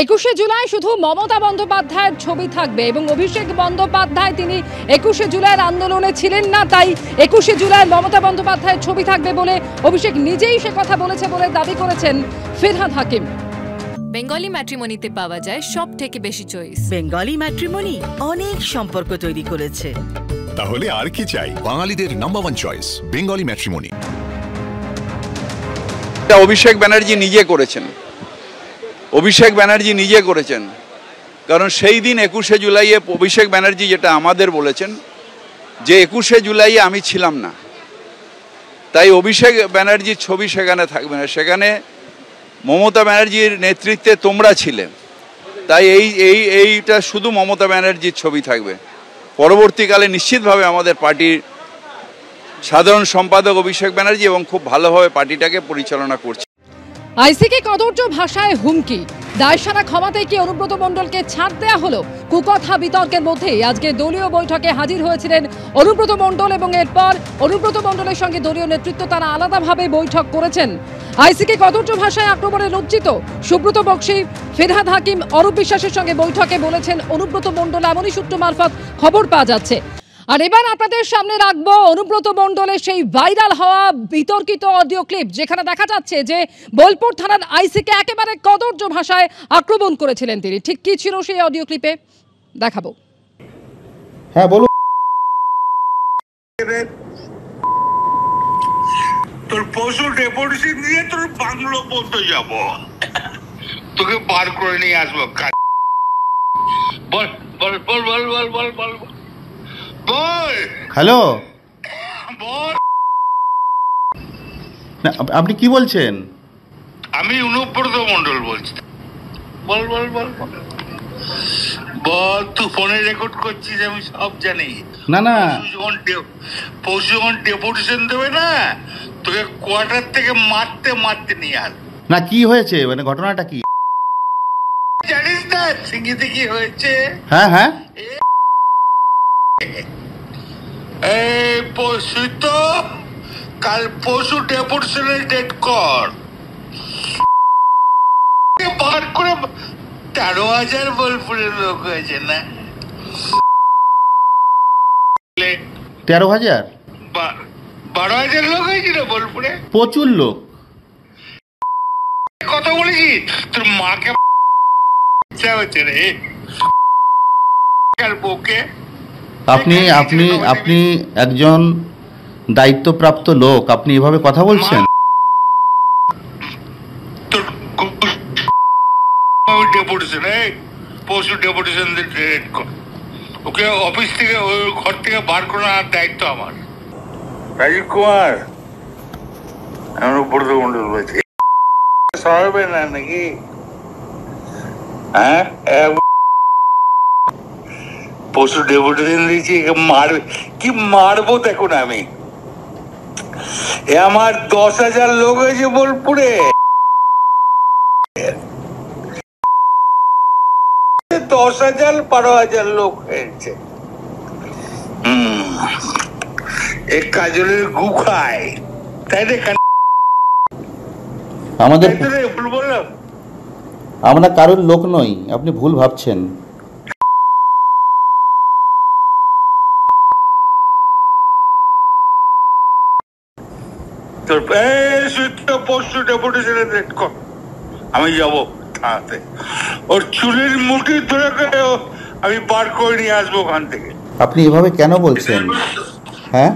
21শে জুলাই শুধু মমতা বন্দ্যোপাধ্যায়ের ছবি থাকবে এবং অভিষেক বন্দ্যোপাধ্যায় তিনি 21শে জুলাইয়ের আন্দোলনে ছিলেন না, তাই 21শে জুলাই মমতা বন্দ্যোপাধ্যায়ের ছবি থাকবে বলে অভিষেক নিজেই সে কথা বলেছে বলে দাবি করেছেন ফিরহাদ হাকিম। বেঙ্গলি ম্যাট্রিমনিতে পাওয়া যায় সব থেকে বেশি চয়েস। বেঙ্গলি ম্যাট্রিমনি অনেক সম্পর্ক তৈরি করেছে, তাহলে আর কি চাই? বাঙালিদের number one choice Bengali matrimony. Abhishek Banerjee নিজে করেছেন, অভিষেক ব্যানার্জি নিজে করেছেন, কারণ সেই দিন 21শে জুলাইয়ে অভিষেক ব্যানার্জি যেটা আমাদের বলেছেন যে 21শে জুলাইয়ে আমি ছিলাম না, তাই অভিষেক ব্যানার্জির ছবি সেখানে থাকবে না, সেখানে মমতা ব্যানার্জির নেতৃত্বে তোমরা ছিলে, তাই এইটা শুধু মমতা ব্যানার্জির ছবি থাকবে। পরবর্তীকালে নিশ্চিতভাবে আমাদের পার্টির সাধারণ সম্পাদক অভিষেক ব্যানার্জি এবং খুব ভালোভাবে পার্টিটাকে পরিচালনা করছে। আইসিকে কদর্য ভাষায় হুমকি, দায়সারা ক্ষমাতে কি অনুব্রত মণ্ডলকে ছাড় দেয়া হলো? কুকথা বিতর্কের মধ্যেই আজকে দলীয় বৈঠকে হাজির হয়েছিলেন অনুব্রত মণ্ডল এবং এরপর অনুব্রত মণ্ডলের সঙ্গে দলীয় নেতৃত্ব তারা আলাদাভাবে বৈঠক করেছেন। আইসিকে কদর্য ভাষায় আক্রমণে লজ্জিত সুব্রত বক্সী, ফিরহাদ হাকিম, অরূপ বিশ্বাসের সঙ্গে বৈঠকে বলেছেন অনুব্রত মণ্ডল, এমনই সূত্র মারফত খবর পাওয়া যাচ্ছে। আর এবার আপনাদের সামনে রাখবো অনুব্রত মণ্ডলের সেই ভাইরাল হওয়া বিতর্কিত অডিও ক্লিপ, যেখানে দেখা যাচ্ছে যে বোলপুর থানার আইসিকে একেবারে কদর্য ভাষায় আক্রমণ করেছিলেন তিনি। ঠিক কি ছিল সেই অডিও ক্লিপে দেখাবো। হ্যাঁ বলুন। তোর পশু ডেপুটেশন দিয়ে তোর বাংলো পর্যন্ত যাব, তোকে বার করে নিয়ে আসবো। বল বল বল বল বল বল বল বল। হ্যালো, বল। আপনি কি বলছেন? আমি অনুব্রত মণ্ডল বলছি। বল বল বল বল বল। তুই ফোনে রেকর্ড করছিস, আমি সব জানি। না না, পশু যখন ডেপুটেশন দেবে না, তোকে কোয়ার্টার থেকে মারতে মারতে নিয়ে আস। না কি হয়েছে, মানে ঘটনাটা কি জানিস না সিঙ্গিতে কি হয়েছে? হ্যাঁ হ্যাঁ, এই পশু তো কাল পশু ডেপুটেশনের ডেট কর, বার করে 13,000 বোলপুরের লোক হয়েছে না? 13,000 12,000 লোক হয়েছে না বোলপুরে? প্রচুর লোক। কথা বলেছি তোর মাকে হচ্ছে রে বউকে। আপনি আপনি আপনি একজন দায়িত্বপ্রাপ্ত লোক, আপনি এভাবে কথা বলছেন? তোর ডেপুটেশন, পশু ডেপুটেশন ওকে অফিস থেকে ওই ঘর থেকে বার করার দায়িত্ব আমার। রাজীব কুমার, আমার উপর মন্ডল বলছি, সরাবে না নাকি? হ্যাঁ, পশু ডেপুটেশন দিয়েছি, মারবে কি? মারবো দেখুন আমি। আমার 10,000 লোক হয়েছে বোলপুরে, 10,000 12,000 লোক হয়েছে। এক কাজলের গু খায়, তাই রে? আমাদের ভুল বললাম? আমরা কারোর লোক নই, আপনি ভুল ভাবছেন। পশু ডেপুটেশনের ডেট কর, আমি যাবো থানাতে, ওর চুলের মুঠি ধরে আমি বার করে নিয়ে আসবো ওখান থেকে। আপনি এভাবে কেন বলছেন? হ্যাঁ,